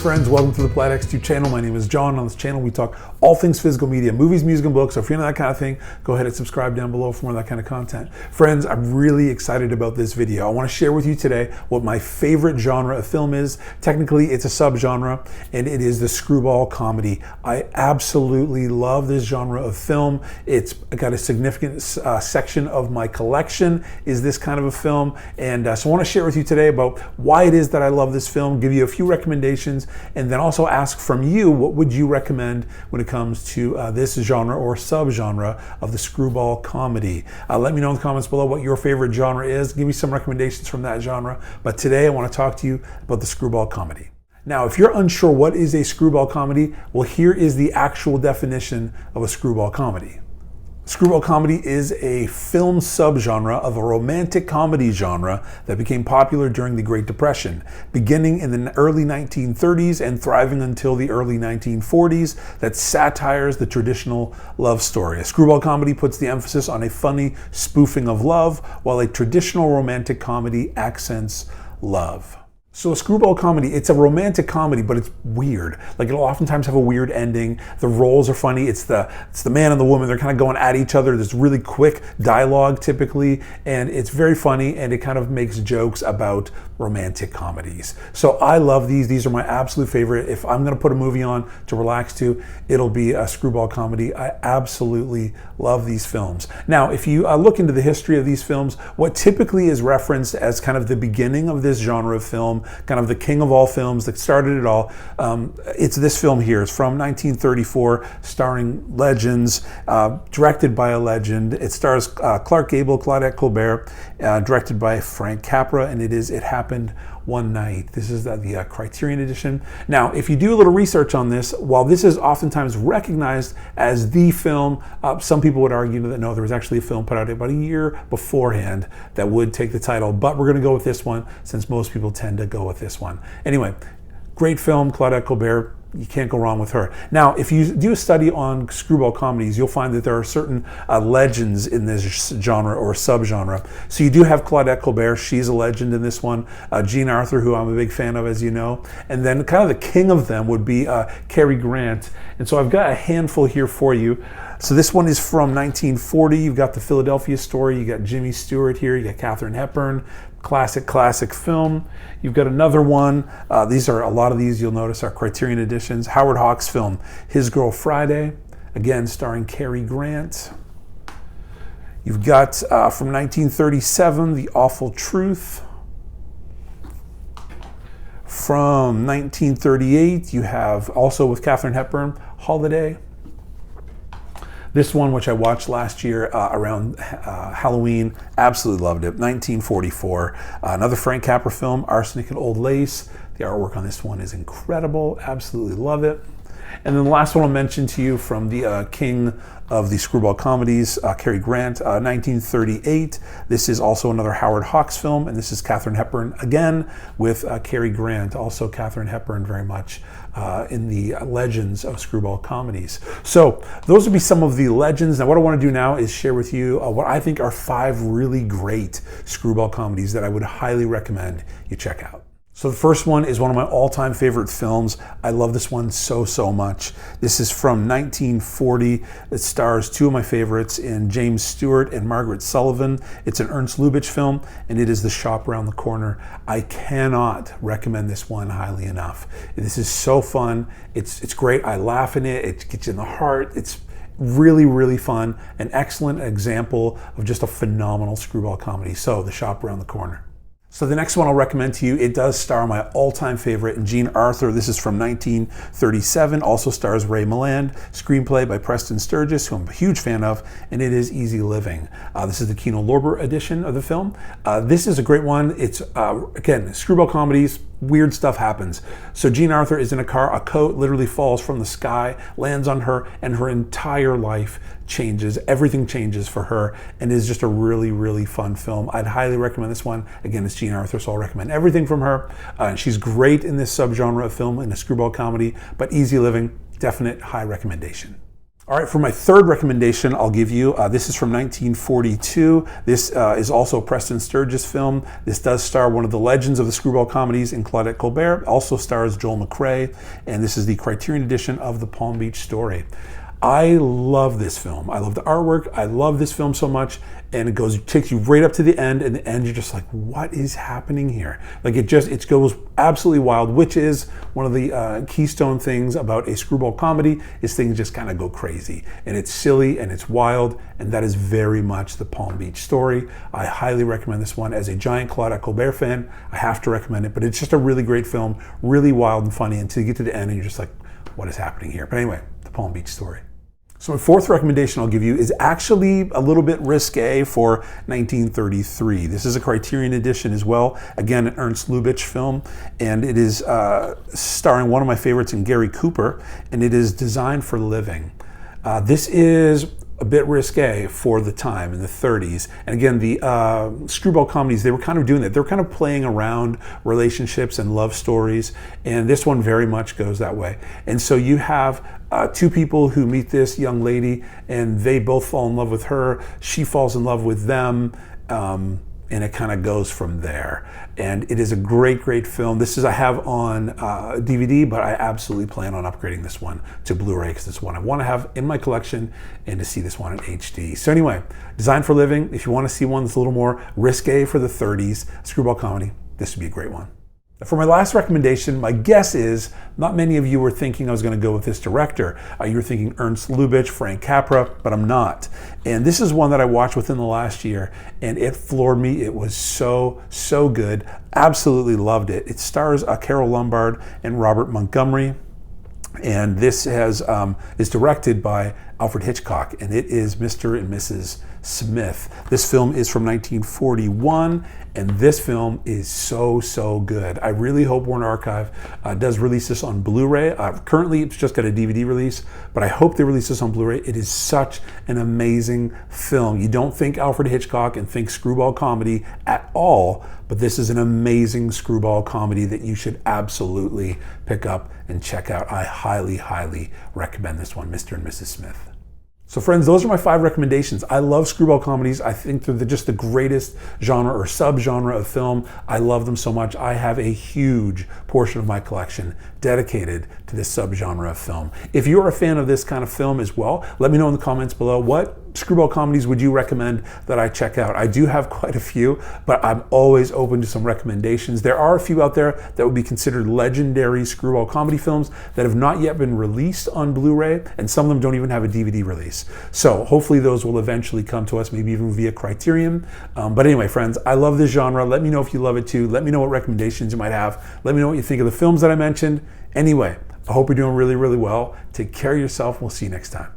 friends, welcome to the Plaid X2 channel. My name is John. On this channel we talk all things physical media, movies, music, and books. So if you're into that kind of thing, go ahead and subscribe down below for more of that kind of content. Friends, I'm really excited about this video. I want to share with you today what my favorite genre of film is. Technically, it's a subgenre, and it is the screwball comedy. I absolutely love this genre of film. It's got a significant section of my collection is this kind of a film, and so I want to share with you today about why it is that I love this film, give you a few recommendations, and then also ask from you what would you recommend when it comes to this genre or subgenre of the screwball comedy. Let me know in the comments below what your favorite genre is. Give me some recommendations from that genre. But today I want to talk to you about the screwball comedy. Now, if you're unsure what is a screwball comedy, well, here is the actual definition of a screwball comedy. Screwball comedy is a film subgenre of a romantic comedy genre that became popular during the Great Depression, beginning in the early 1930s and thriving until the early 1940s, that satires the traditional love story. A screwball comedy puts the emphasis on a funny spoofing of love, while a traditional romantic comedy accents love. So a screwball comedy, it's a romantic comedy, but it's weird. Like, it'll oftentimes have a weird ending. The roles are funny. It's the man and the woman. They're kind of going at each other. There's really quick dialogue typically, and it's very funny, and it kind of makes jokes about romantic comedies. So I love these. These are my absolute favorite. If I'm going to put a movie on to relax to, it'll be a screwball comedy. I absolutely love these films. Now, if you look into the history of these films, what typically is referenced as kind of the beginning of this genre of film, kind of the king of all films that started it all, it's this film here. It's from 1934, starring legends, directed by a legend. It stars Clark Gable, Claudette Colbert, directed by Frank Capra, and It Happened One Night. This is the Criterion edition. Now, if you do a little research on this, while this is oftentimes recognized as the film, some people would argue that no, there was actually a film put out about a year beforehand that would take the title, but we're going to go with this one since most people tend to go with this one. Anyway, great film, Claudette Colbert. You can't go wrong with her. Now, if you do a study on screwball comedies, you'll find that there are certain legends in this genre or subgenre. So you do have Claudette Colbert. She's a legend in this one. Jean Arthur, who I'm a big fan of, as you know. And then kind of the king of them would be Cary Grant. And so I've got a handful here for you. So this one is from 1940. You've got the Philadelphia Story. You got Jimmy Stewart here. You got Katharine Hepburn. Classic film. You've got another one. A lot of these you'll notice are Criterion editions. Howard Hawks' film, His Girl Friday, again starring Cary Grant. You've got from 1937, The Awful Truth. From 1938, you have also with Katharine Hepburn, Holiday. This one, which I watched last year around Halloween, absolutely loved it. 1944. Another Frank Capra film, Arsenic and Old Lace. The artwork on this one is incredible. Absolutely love it. And then the last one I'll mention to you from the king of the screwball comedies, Cary Grant, 1938. This is also another Howard Hawks film, and this is Katharine Hepburn again with Cary Grant. Also Katharine Hepburn very much in the legends of screwball comedies. So those would be some of the legends. Now what I want to do now is share with you what I think are 5 really great screwball comedies that I would highly recommend you check out. So the first one is one of my all-time favorite films. I love this one so much. This is from 1940. It stars 2 of my favorites in James Stewart and Margaret Sullivan. It's an Ernst Lubitsch film, and it is The Shop Around the Corner. I cannot recommend this one highly enough. This is so fun. It's great. I laugh in it. It gets you in the heart. It's really fun. An excellent example of just a phenomenal screwball comedy. So The Shop Around the Corner. So the next one I'll recommend to you, it does star my all-time favorite, Jean Arthur. This is from 1937, also stars Ray Milland, screenplay by Preston Sturges, who I'm a huge fan of, and it is Easy Living. This is the Kino Lorber edition of the film. This is a great one. It's, again, screwball comedies, weird stuff happens. So Jean Arthur is in a car, a coat literally falls from the sky, lands on her, and her entire life changes. Everything changes for her, and it is just a really fun film. I'd highly recommend this one. Again, it's Jean Arthur, so I'll recommend everything from her. She's great in this subgenre of film, in a screwball comedy, but Easy Living, definite high recommendation. All right, for my third recommendation, I'll give you, this is from 1942. This is also a Preston Sturges film. This does star one of the legends of the Screwball Comedies in Claudette Colbert. Also stars Joel McCrea, and this is the Criterion edition of The Palm Beach Story. I love this film. I love the artwork. I love this film so much, and it takes you right up to the end, and the end you're just like, what is happening here? Like it goes absolutely wild, which is one of the keystone things about a screwball comedy is things just kind of go crazy, and it's silly and it's wild, and that is very much the Palm Beach Story. I highly recommend this one. As a giant Claudette Colbert fan, I have to recommend it, but it's just a really great film, really wild and funny until you get to the end and you're just like, what is happening here? But anyway, the Palm Beach Story. So my fourth recommendation I'll give you is actually a little bit risque for 1933. This is a Criterion edition as well. Again, an Ernst Lubitsch film, and it is starring one of my favorites in Gary Cooper, and it is Designed for Living. This is a bit risque for the time in the 30s. And again, the Screwball Comedies, they were kind of doing that. They're kind of playing around relationships and love stories. And this one very much goes that way. And so you have two people who meet this young lady and they both fall in love with her. She falls in love with them. And it kind of goes from there. And it is a great, great film. This is I have on DVD, but I absolutely plan on upgrading this one to Blu-ray because it's one I want to have in my collection and to see this one in HD. So anyway, Designed for Living. If you want to see one that's a little more risque for the 30s, screwball comedy, this would be a great one. For my last recommendation, my guess is not many of you were thinking I was going to go with this director. You were thinking Ernst Lubitsch, Frank Capra, but I'm not. And this is one that I watched within the last year, and it floored me. It was so, so good. Absolutely loved it. It stars Carol Lombard and Robert Montgomery. And this is directed by Alfred Hitchcock, and it is Mr. and Mrs. Smith. This film is from 1941, and this film is so, so good. I really hope Warner Archive does release this on Blu-ray. Currently, it's just got a DVD release, but I hope they release this on Blu-ray. It is such an amazing film. You don't think Alfred Hitchcock and think screwball comedy at all, but this is an amazing screwball comedy that you should absolutely pick up and check out. I highly, highly recommend this one, Mr. and Mrs. Smith. So friends, those are my 5 recommendations. I love screwball comedies. I think they're just the greatest genre or subgenre of film. I love them so much. I have a huge portion of my collection dedicated to this subgenre of film. If you're a fan of this kind of film as well, let me know in the comments below, what screwball comedies would you recommend that I check out? I do have quite a few, but I'm always open to some recommendations. There are a few out there that would be considered legendary screwball comedy films that have not yet been released on Blu-ray, and some of them don't even have a DVD release. So hopefully those will eventually come to us, maybe even via Criterion. But anyway, friends, I love this genre. Let me know if you love it too. Let me know what recommendations you might have. Let me know what you think of the films that I mentioned. Anyway, I hope you're doing really, really well. Take care of yourself. We'll see you next time.